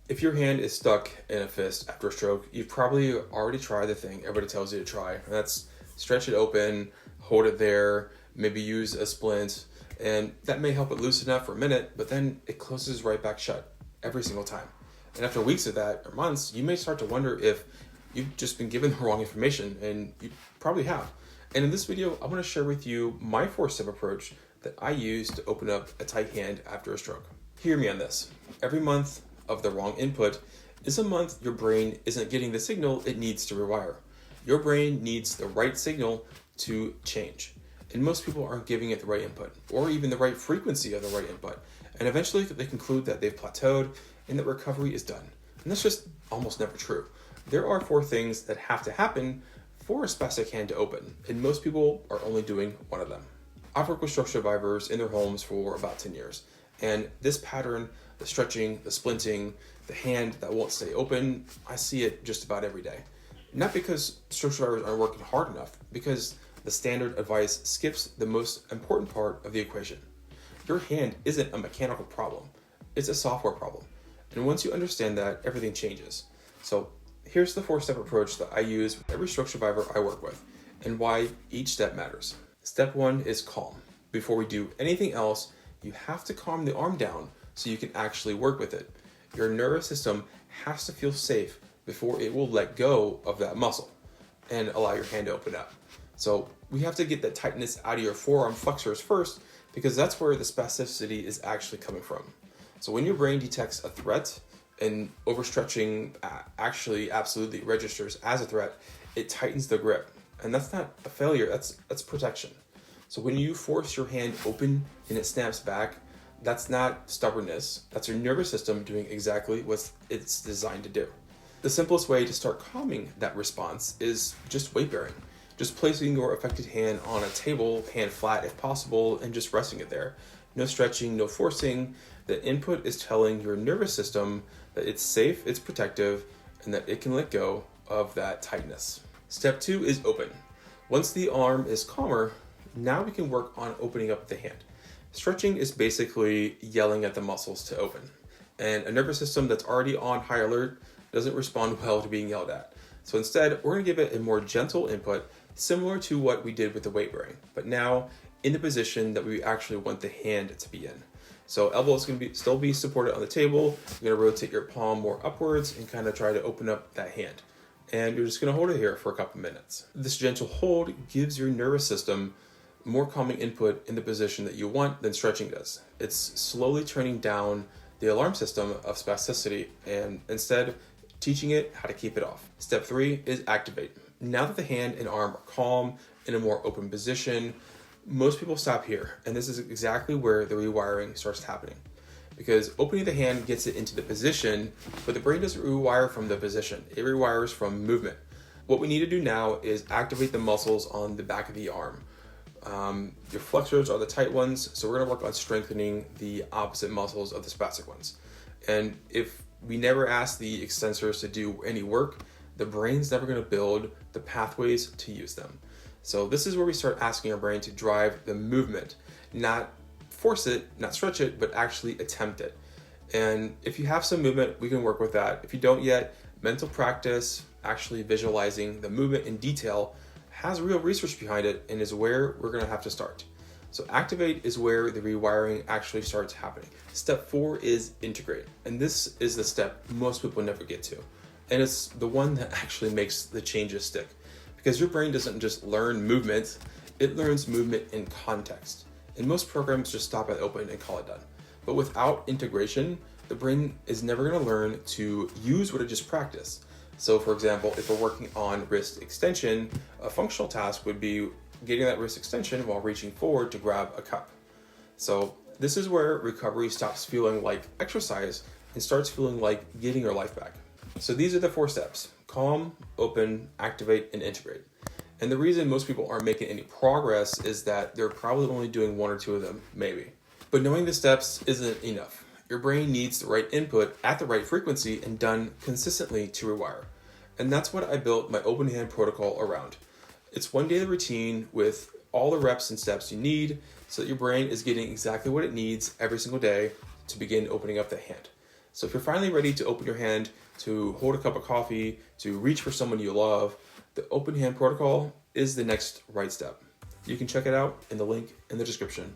If your hand is stuck in a fist after a stroke, you've probably already tried the thing everybody tells you to try. And that's stretch it open, hold it there, maybe use a splint, and that may help it loosen up for a minute, but then it closes right back shut every single time. And after weeks of that, or months, you may start to wonder if you've just been given the wrong information, and you probably have. And in this video, I want to share with you my 4-step approach that I use to open up a tight hand after a stroke. Hear me on this. Every month of the wrong input is a month your brain isn't getting the signal it needs to rewire. Your brain needs the right signal to change. And most people aren't giving it the right input or even the right frequency of the right input. And eventually they conclude that they've plateaued and that recovery is done. And that's just almost never true. There are 4 things that have to happen for a spastic hand to open, and most people are only doing one of them. I've worked with stroke survivors in their homes for about 10 years. And this pattern, the stretching, the splinting, the hand that won't stay open, I see it just about every day. Not because stroke survivors aren't working hard enough, because the standard advice skips the most important part of the equation. Your hand isn't a mechanical problem, it's a software problem. And once you understand that, everything changes. So here's the 4-step approach that I use with every stroke survivor I work with, and why each step matters. Step 1 is calm. Before we do anything else, you have to calm the arm down so you can actually work with it. Your nervous system has to feel safe before it will let go of that muscle and allow your hand to open up. So we have to get that tightness out of your forearm flexors first, because that's where the spasticity is actually coming from. So when your brain detects a threat, and overstretching actually absolutely registers as a threat, it tightens the grip. And that's not a failure, that's protection. So when you force your hand open and it snaps back, that's not stubbornness. That's your nervous system doing exactly what it's designed to do. The simplest way to start calming that response is just weight bearing. Just placing your affected hand on a table, hand flat if possible, and just resting it there. No stretching, no forcing. The input is telling your nervous system that it's safe, it's protective, and that it can let go of that tightness. Step 2 is open. Once the arm is calmer, now we can work on opening up the hand. Stretching is basically yelling at the muscles to open. And a nervous system that's already on high alert doesn't respond well to being yelled at. So instead, we're going to give it a more gentle input, similar to what we did with the weight bearing, but now in the position that we actually want the hand to be in. So elbow is going to still be supported on the table. You're going to rotate your palm more upwards and kind of try to open up that hand. And you're just going to hold it here for a couple minutes. This gentle hold gives your nervous system more calming input in the position that you want than stretching does. It's slowly turning down the alarm system of spasticity and instead teaching it how to keep it off. Step 3 is activate. Now that the hand and arm are calm, in a more open position, most people stop here, and this is exactly where the rewiring starts happening. Because opening the hand gets it into the position, but the brain doesn't rewire from the position, it rewires from movement. What we need to do now is activate the muscles on the back of the arm. Your flexors are the tight ones, so we're going to work on strengthening the opposite muscles of the spastic ones. And if we never ask the extensors to do any work, the brain's never going to build the pathways to use them. So this is where we start asking our brain to drive the movement, not force it, not stretch it, but actually attempt it. And if you have some movement, we can work with that. If you don't yet, mental practice, actually visualizing the movement in detail, has real research behind it and is where we're going to have to start. So activate is where the rewiring actually starts happening. Step 4 is integrate. And this is the step most people never get to. And it's the one that actually makes the changes stick. Because your brain doesn't just learn movement, it learns movement in context. And most programs just stop at open and call it done. But without integration, the brain is never going to learn to use what it just practiced. So for example, if we're working on wrist extension, a functional task would be getting that wrist extension while reaching forward to grab a cup. So this is where recovery stops feeling like exercise and starts feeling like getting your life back. So these are the 4 steps: calm, open, activate, and integrate. And the reason most people aren't making any progress is that they're probably only doing 1 or 2 of them, maybe. But knowing the steps isn't enough. Your brain needs the right input at the right frequency and done consistently to rewire. And that's what I built my open hand protocol around. It's 1 daily routine with all the reps and steps you need so that your brain is getting exactly what it needs every single day to begin opening up the hand. So if you're finally ready to open your hand, to hold a cup of coffee, to reach for someone you love, the open hand protocol is the next right step. You can check it out in the link in the description.